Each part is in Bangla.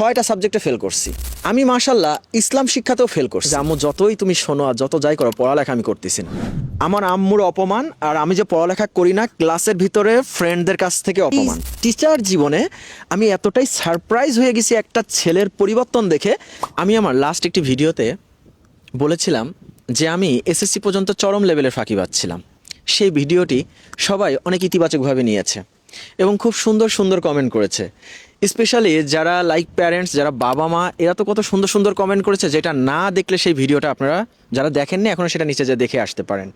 6টা সাবজেক্টে ফেল করছি। আমি মাশাল্লাহ ইসলাম শিক্ষাতেও ফেল করছি। আম্মু যতই তুমি শোনো আর যত যাই করো, পড়ালেখা আমি করতেছি না। আমার আম্মুর অপমান, আর আমি যে পড়ালেখা করি না ক্লাসের ভিতরে ফ্রেন্ডদের কাছ থেকে অপমান। টিচার জীবনে আমি এতটাই সারপ্রাইজ হয়ে গেছি একটা ছেলের পরিবর্তন দেখে। আমি আমার লাস্ট একটি ভিডিওতে বলেছিলাম যে আমি এসএসসি পর্যন্ত চরম লেভেলের ফাঁকিবাজ ছিলাম। সেই ভিডিওটি সবাই অনেক ইতিবাচকভাবে নিয়েছে এবং খুব সুন্দর সুন্দর কমেন্ট করেছে। স্পেশালি যারা লাইক প্যারেন্টস, যারা বাবা মা, এরা তো কত সুন্দর সুন্দর কমেন্ট করেছে, যেটা না দেখলে সেই ভিডিওটা আপনারা যারা দেখেননি এখনও সেটা নিচে যে দেখে আসতে পারেন।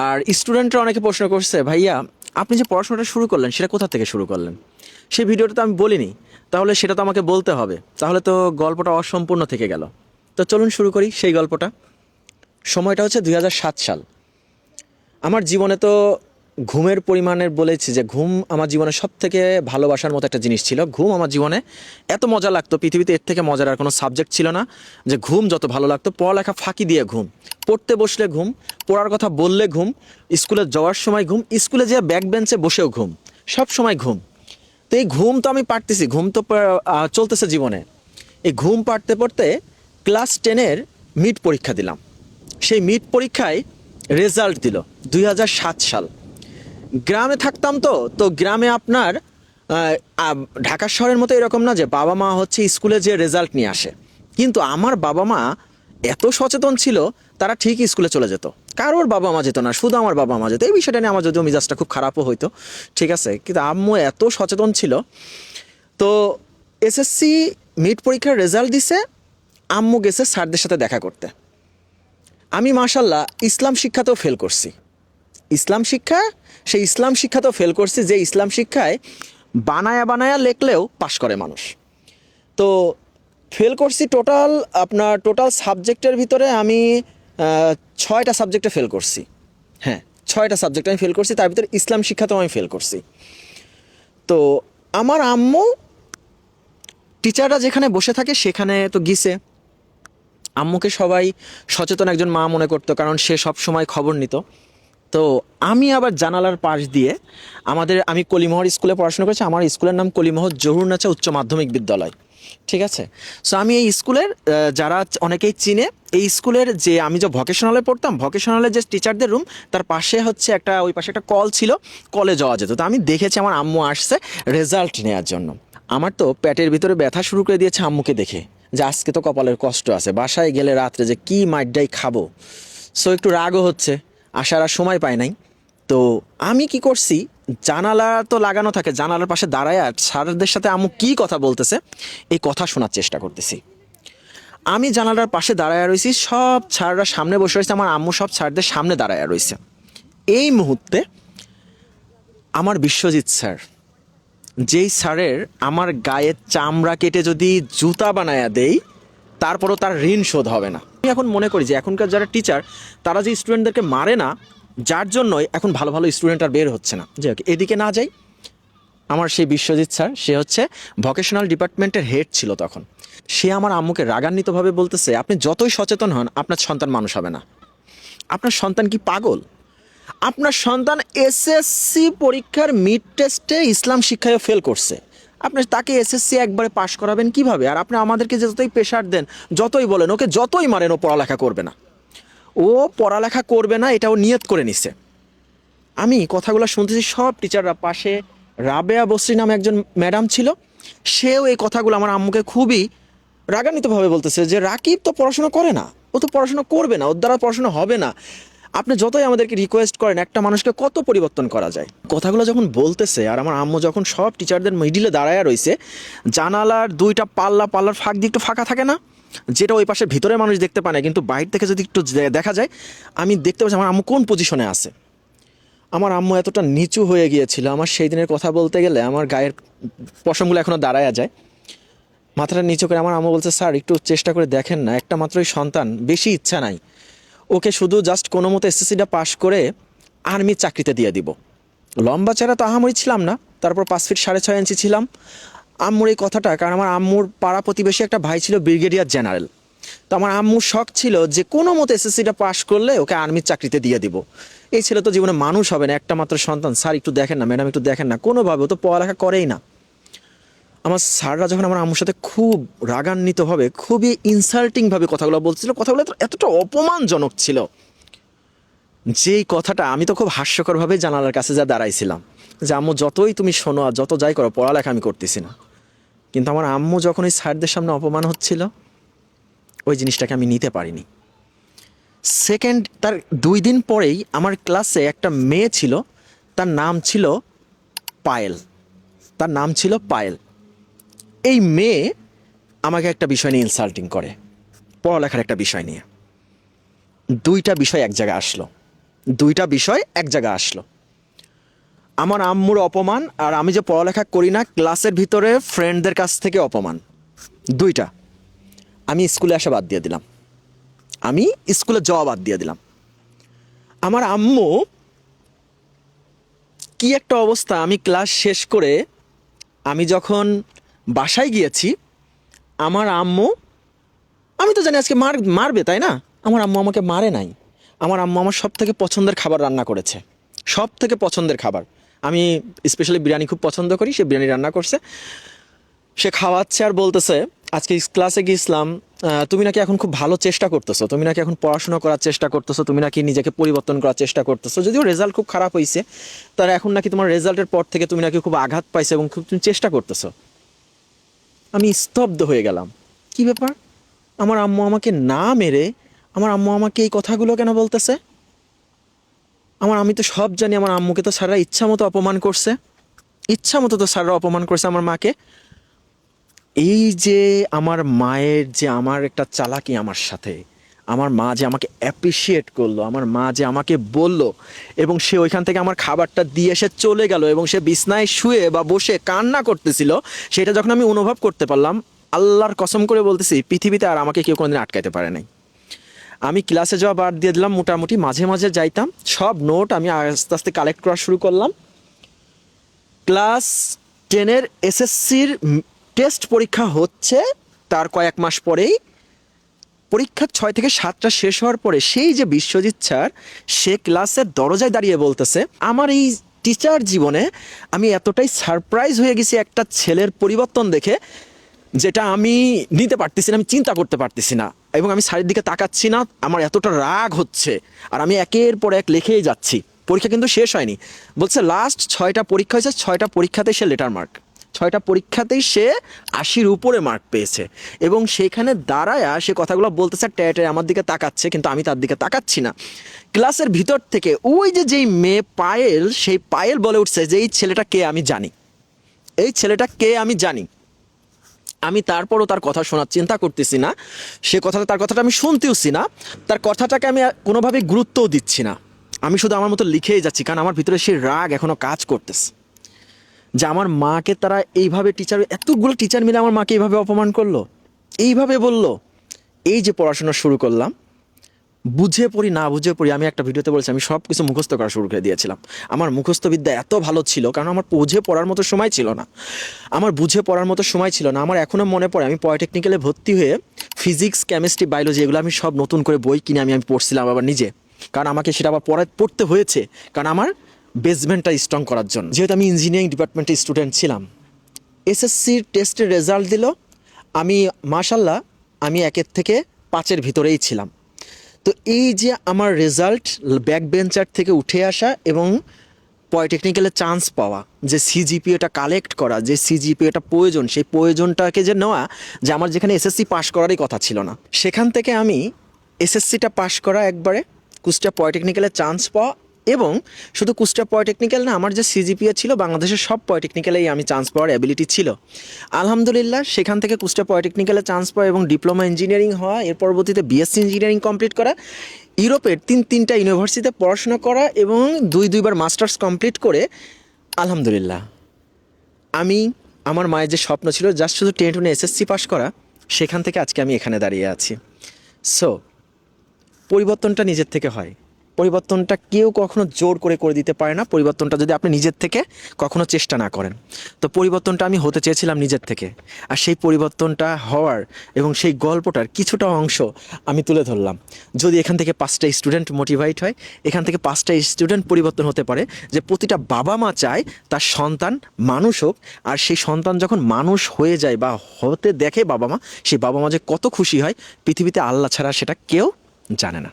আর স্টুডেন্টরা অনেকে প্রশ্ন করছে, ভাইয়া আপনি যে পড়াশোনাটা শুরু করলেন সেটা কোথা থেকে শুরু করলেন? সেই ভিডিওটা তো আমি বলিনি, তাহলে সেটা তো আমাকে বলতে হবে, তাহলে তো গল্পটা অসম্পূর্ণ থেকে গেল। তো চলুন শুরু করি সেই গল্পটা। সময়টা হচ্ছে 2007 সাল। আমার জীবনে তো ঘুমের পরিমাণের বলেছি যে ঘুম আমার জীবনে সব থেকে ভালোবাসার মতো একটা জিনিস ছিল। ঘুম আমার জীবনে এত মজা লাগতো, পৃথিবীতে এর থেকে মজার আর কোনো সাবজেক্ট ছিল না। যে ঘুম যত ভালো লাগতো, পড়ালেখা ফাঁকি দিয়ে ঘুম, পড়তে বসলে ঘুম, পড়ার কথা বললে ঘুম, স্কুলে যাওয়ার সময় ঘুম, স্কুলে যেয়ে ব্যাক বেঞ্চে বসেও ঘুম, সব সময় ঘুম। তো এই ঘুম তো আমি পারতেছি, ঘুম তো চলতেছে জীবনে। এই ঘুম পারতে পড়তে ক্লাস 10-এর মিড পরীক্ষা দিলাম। সেই মিড পরীক্ষায় রেজাল্ট দিল 2007 সাল। গ্রামে থাকতাম, তো গ্রামে আপনার ঢাকা শহরের মতো এরকম না যে বাবা মা হচ্ছে স্কুলে যে রেজাল্ট নিয়ে আসে। কিন্তু আমার বাবা মা এত সচেতন ছিল, তারা ঠিক স্কুলে চলে যেত, কারোর বাবা মা যেত না, শুধু আমার বাবা মা যেত। এই বিষয়টা নিয়ে আমার যদিও মিজাজটা খুব খারাপও হইতো, ঠিক আছে, কিন্তু আম্মু এত সচেতন ছিল। তো এসএসসি মিড পরীক্ষার রেজাল্ট দিছে, আম্মু গেছে স্যারদের সাথে দেখা করতে। আমি মাশাল্লাহ ইসলাম শিক্ষাতেও ফেল করছি। সেই ইসলাম শিক্ষাতেও ফেল করছি, যে ইসলাম শিক্ষায় বানায়া বানায়া লেখলেও পাশ করে মানুষ। তো ফেল করছি টোটাল সাবজেক্টের ভিতরে আমি 6টা সাবজেক্টে ফেল করছি। হ্যাঁ, 6টা সাবজেক্টে আমি ফেল করছি, তার ভিতরে ইসলাম শিক্ষাতেও আমি ফেল করছি। তো আমার আম্মু টিচাররা যেখানে বসে থাকে সেখানে তো গিয়েছে। আম্মুকে সবাই সচেতন একজন মা মনে করতো, কারণ সে সব সময় খবর নিত। তো আমি আবার জানালার পাশ দিয়ে আমি কলিমোহর স্কুলে পড়াশোনা করেছি। আমার স্কুলের নাম কলিমোহর জহুরনাচা উচ্চ মাধ্যমিক বিদ্যালয়, ঠিক আছে। সো আমি এই স্কুলের যারা অনেকেই চিনে, এই স্কুলের যে আমি যে ভকেশনালে পড়তাম, ভকেশনালের যে টিচারদের রুম, তার পাশে হচ্ছে ওই পাশে একটা কল ছিল, কলে যাওয়া যেত। তো আমি দেখেছি আমার আম্মু আসছে রেজাল্ট নেওয়ার জন্য। আমার তো পেটের ভিতরে ব্যথা শুরু করে দিয়েছে আম্মুকে দেখে, যে আজকে তো কপালের কষ্ট আছে, বাসায় গেলে রাত্রে যে কি মাইডাই খাবো। সো একটু রাগও হচ্ছে, আসার আর সময় পাই নাই। তো আমি কি করছি, জানালা তো লাগানো থাকে, জানালার পাশে দাঁড়ায় আর স্যারদের সাথে আম্মু কি কথা বলতেছে এই কথা শোনার চেষ্টা করতেছি। আমি জানালার পাশে দাঁড়ায় রয়েছি, সব স্যাররা সামনে বসে রয়েছে, আমার আম্মু সব স্যারদের সামনে দাঁড়ায় রয়েছে। এই মুহূর্তে আমার বিশ্বজিৎ স্যার, যেই স্যারের আমার গায়ের চামড়া কেটে যদি জুতা বানায়া দেই তারপরও তার ঋণ শোধ হবে না। আমি এখন মনে করি যে এখনকার যারা টিচার, তারা যে স্টুডেন্টদেরকে মারে না, যার জন্যই এখন ভালো ভালো স্টুডেন্ট আর বের হচ্ছে না। যে এদিকে না যাই, আমার সেই বিশ্বজিৎ স্যার, সে হচ্ছে ভকেশনাল ডিপার্টমেন্টের হেড ছিল তখন। সে আমার আম্মুকে রাগান্বিতভাবে বলতেছে, আপনি যতই সচেতন হন আপনার সন্তান মানুষ হবে না। আপনার সন্তান কি পাগল? আপনার সন্তান এসএসসি পরীক্ষার মিড টেস্টে ইসলাম শিক্ষায় ফেল করছে, আপনি তাকে এসএসসি একবারে পাশ করাবেন কিভাবে? আর আপনি আমাদেরকে যতই প্রেশার দেন, যতই বলেন, ওকে যতই মারেন, ও পড়ালেখা করবে না, ও পড়ালেখা করবে না, এটাও নিয়ত করে নিছে। আমি কথাগুলো শুনতেছি, সব টিচাররা পাশে রাবেয়া বসরি নামে একজন ম্যাডাম ছিল, সেও এই কথাগুলো আমার আম্মুকে খুবই রাগান্বিতভাবে বলতেছে যে রাকিব তো পড়াশোনা করে না, ও তো পড়াশোনা করবে না, ওর দ্বারা পড়াশোনা হবে না। আপনি যতই আমাদেরকে রিকোয়েস্ট করেন, একটা মানুষকে কত পরিবর্তন করা যায়। কথাগুলো যখন বলতেছে আর আমার আম্মু যখন সব টিচারদের মিডিলে দাঁড়ায় রয়েছে, জানালার দুইটা পাল্লার ফাঁক দিয়ে একটু ফাঁকা থাকে না, যেটা ওই পাশে ভিতরে মানুষ দেখতে পায় না, কিন্তু বাইরে থেকে যদি একটু দেখা যায়, আমি দেখতে পাচ্ছি আমার আম্মু কোন পজিশনে আছে। আমার আম্মু এতটা নিচু হয়ে গিয়েছিল, আমার সেই দিনের কথা বলতে গেলে আমার গায়ের পশমগুলো এখনও দাঁড়ায় যায়। মাথাটা নিচু করে আমার আম্মু বলছে, স্যার একটু চেষ্টা করে দেখেন না, একটা মাত্রই সন্তান, বেশি ইচ্ছা নাই, ওকে শুধু জাস্ট কোনো মতো এসএসসিটা পাশ করে আর্মির চাকরিতে দিয়ে দিব। লম্বা চেহারা তো আহামরি ছিলাম না, তারপর 5 ফিট 6.5 ইঞ্চি ছিলাম। আম্মুর এই কথাটা, কারণ আমার আম্মুর পাড়া প্রতিবেশী একটা ভাই ছিল ব্রিগেডিয়ার জেনারেল। তো আমার আম্মুর শখ ছিল যে কোনো মতো এসএসসিটা পাশ করলে ওকে আর্মির চাকরিতে দিয়ে দিব। এই ছেলে তো জীবনে মানুষ হবে না, একটা মাত্র সন্তান, স্যার একটু দেখেন না, ম্যাডাম একটু দেখেন না, কোনোভাবে ও তো পড়ালেখা করেই না। আমার স্যাররা যখন আমার আম্মুর সাথে খুব রাগান্বিতভাবে, খুবই ইনসাল্টিংভাবে কথাগুলো বলছিল, কথাগুলো এতটা অপমানজনক ছিল, যেই কথাটা আমি তো খুব হাস্যকরভাবে জানালার কাছে যা দাঁড়াইছিলাম যে আম্মু যতই তুমি শোনো আর যত যাই করো, পড়ালেখা আমি করতেছি না। কিন্তু আমার আম্মু যখন ওই স্যারদের সামনে অপমান হচ্ছিল, ওই জিনিসটাকে আমি নিতে পারিনি। সেকেন্ড, তার 2 দিন পরেই আমার ক্লাসে একটা মেয়ে ছিল, তার নাম ছিল পায়েল। তার নাম ছিল পায়েল। এই মেয়ে আমাকে একটা বিষয় নিয়ে ইনসাল্টিং করে, পড়ালেখার একটা বিষয় নিয়ে। 2টা বিষয় এক জায়গায় আসলো, 2টা বিষয় এক জায়গায় আসলো। আমার আম্মুর অপমান, আর আমি যে পড়ালেখা করি না ক্লাসের ভিতরে ফ্রেন্ডদের কাছ থেকে অপমান, 2টা। আমি স্কুলে আসা বাদ দিয়ে দিলাম, আমি স্কুলে যাওয়া বাদ দিয়ে দিলাম। আমার আম্মু কি একটা অবস্থা, আমি ক্লাস শেষ করে আমি যখন বাসায় গিয়েছি, আমার আম্মু, আমি তো জানি আজকে মারবে তাই না, আমার আম্মু আমাকে মারে নাই। আমার আম্মু আমার সব থেকে পছন্দের খাবার রান্না করেছে, সব থেকে পছন্দের খাবার। আমি স্পেশালি বিরিয়ানি খুব পছন্দ করি, সে বিরিয়ানি রান্না করছে, সে খাওয়াচ্ছে আর বলতেছে, আজকে ক্লাসে গিয়েছিলাম, তুমি নাকি এখন খুব ভালো চেষ্টা করতেছো, তুমি নাকি এখন পড়াশোনা করার চেষ্টা করতেছো, তুমি নাকি নিজেকে পরিবর্তন করার চেষ্টা করতেছো, যদিও রেজাল্ট খুব খারাপ হয়েছে, তার এখন নাকি তোমার রেজাল্টের পর থেকে তুমি নাকি খুব আঘাত পাইছো এবং খুব তুমি চেষ্টা করতেছো। আমি স্তব্ধ হয়ে গেলাম, কি ব্যাপার, আমার আম্মু আমাকে না মেরে আমার আম্মু আমাকে এই কথাগুলো কেন বলতেছে? আমি তো সব জানি, আমার আম্মুকে তো স্যাররা ইচ্ছা মতো অপমান করছে, ইচ্ছা মতো তো স্যাররা অপমান করছে আমার মাকে। এই যে আমার মায়ের যে আমার একটা চালাকি আমার সাথে, আমার মা যে আমাকে অ্যাপ্রিসিয়েট করলো, আমার মা যে আমাকে বলল, এবং সে ওইখান থেকে আমার খাবারটা দিয়ে সে চলে গেল, এবং সে বিছনায় শুয়ে বা বসে কান্না করতেছিল, সেটা যখন আমি অনুভব করতে পারলাম, আল্লাহর কসম করে বলতেছি পৃথিবীতে আর আমাকে কেউ কোনোদিন আটকাইতে পারে নাই। আমি ক্লাসে যাওয়া বাদ দিয়ে দিলাম, মোটামুটি মাঝে মাঝে যাইতাম, সব নোট আমি আস্তে আস্তে কালেক্ট করা শুরু করলাম। ক্লাস 10-এর এসএসসির টেস্ট পরীক্ষা হচ্ছে, তার কয়েক মাস পরেই পরীক্ষা 6 থেকে 7টা শেষ হওয়ার পরে সেই যে বিশ্বজিৎ স্যার, সে ক্লাসের দরজায় দাঁড়িয়ে বলতেছে, আমার এই টিচার জীবনে আমি এতটাই সারপ্রাইজ হয়ে গেছি একটা ছেলের পরিবর্তন দেখে, যেটা আমি নিতে পারতেছি না, আমি চিন্তা করতে পারতেছি না, এবং আমি স্যারের দিকে তাকাচ্ছি না, আমার এতটা রাগ হচ্ছে, আর আমি একের পর এক লিখেই যাচ্ছি। পরীক্ষা কিন্তু শেষ হয়নি, বলছে লাস্ট 6টা পরীক্ষা হয়েছে, 6টা পরীক্ষাতেই সে লেটার মার্ক, 6টা পরীক্ষাতেই সে 80-র উপরে মার্ক পেয়েছে, এবং সেখানে দাঁড়ায় সে কথাগুলো বলতেছে, ট্যাটে আমার দিকে তাকাচ্ছে, কিন্তু আমি তার দিকে তাকাচ্ছি না। ক্লাসের ভিতর থেকে ওই যে যেই মেয়ে পায়েল, সেই পায়েল বলে উঠছে যে এই ছেলেটা কে আমি জানি, এই ছেলেটা কে আমি জানি। আমি তারপরও তার কথা শোনার চিন্তা করতেছি না, সে কথাটা, তার কথাটা আমি শুনতেওছি না, তার কথাটাকে আমি কোনোভাবেই গুরুত্বও দিচ্ছি না, আমি শুধু আমার মতো লিখেই যাচ্ছি, কারণ আমার ভিতরে সেই রাগ এখনও কাজ করতেছে যে আমার মাকে তারা এইভাবে, এতগুলো টিচার মিলে আমার মাকে এইভাবে অপমান করলো, এইভাবে বলল। এই যে পড়াশোনা শুরু করলাম, বুঝে পড়ি না বুঝে পড়ি, আমি একটা ভিডিওতে বলছি আমি সব কিছু মুখস্থ করা শুরু করে দিয়েছিলাম। আমার মুখস্থ বিদ্যা এত ভালো ছিল, কারণ আমার বুঝে পড়ার মতো সময় ছিল না, আমার বুঝে পড়ার মতো সময় ছিল না। আমার এখনও মনে পড়ে, আমি পলিটেকনিক্যালে ভর্তি হয়ে ফিজিক্স, কেমিস্ট্রি, বায়োলজি এগুলো আমি সব নতুন করে বই কিনে আমি পড়ছিলাম আবার নিজে, কারণ আমাকে সেটা আবার পড়তে হয়েছে, কারণ আমার বেসমেন্টটা স্ট্রং করার জন্য, যেহেতু আমি ইঞ্জিনিয়ারিং ডিপার্টমেন্টের স্টুডেন্ট ছিলাম। এসএসসির টেস্টের রেজাল্ট দিল, আমি মাশাল্লাহ আমি 1-এর থেকে 5-এর ভিতরেই ছিলাম। তো এই যে আমার রেজাল্ট, ব্যাক বেঞ্চার থেকে উঠে আসা এবং পলিটেকনিক্যালে চান্স পাওয়া, যে সিজিপিএটা কালেক্ট করা, যে সিজিপিএটা প্রয়োজন, সেই প্রয়োজনটাকে যে নেওয়া, যে আমার যেখানে এসএসসি পাশ করারই কথা ছিল না, সেখান থেকে আমি এসএসসিটা পাশ করা, একবারে কুষ্টিয়া পলিটেকনিক্যালে চান্স পাওয়া, এবং শুধু কুষ্টিয়া পলিটেকনিক্যাল না, আমার যে সিজিপিএ ছিল বাংলাদেশের সব পলিটেকনিক্যালেই আমি চান্স পাওয়ার অ্যাবিলিটি ছিল। আলহামদুলিল্লাহ সেখান থেকে কুষ্টিয়া পলিটেকনিক্যালে চান্স পাওয়া এবং ডিপ্লোমা ইঞ্জিনিয়ারিং হওয়া, এর পরবর্তীতে বিএসসি ইঞ্জিনিয়ারিং কমপ্লিট করা, ইউরোপের 3টা ইউনিভার্সিটিতে পড়াশোনা করা, এবং 2বার মাস্টার্স কমপ্লিট করে আলহামদুলিল্লাহ আমি, আমার মায়ের যে স্বপ্ন ছিল জাস্ট শুধু 10-10 এসএসসি পাস করা, সেখান থেকে আজকে আমি এখানে দাঁড়িয়ে আছি। সো পরিবর্তনটা নিজের থেকে হয়, পরিবর্তনটা কেউ কখনো জোর করে দিতে পারে না, পরিবর্তনটা যদি আপনি নিজের থেকে কখনো চেষ্টা না করেন। তো পরিবর্তনটা আমি হতে চেয়েছিলাম নিজের থেকে, আর সেই পরিবর্তনটা হওয়ার এবং সেই গল্পটার কিছুটা অংশ আমি তুলে ধরলাম। যদি এখান থেকে 5টা স্টুডেন্ট মোটিভেট হয়, এখান থেকে 5টা স্টুডেন্ট পরিবর্তন হতে পারে, যে প্রতিটা বাবা মা চায় তার সন্তান মানুষ হোক, আর সেই সন্তান যখন মানুষ হয়ে যায় বা হতে দেখে বাবা মা, সেই বাবা মা যে কত খুশি হয় পৃথিবীতে আল্লাহ ছাড়া সেটা কেউ জানে না।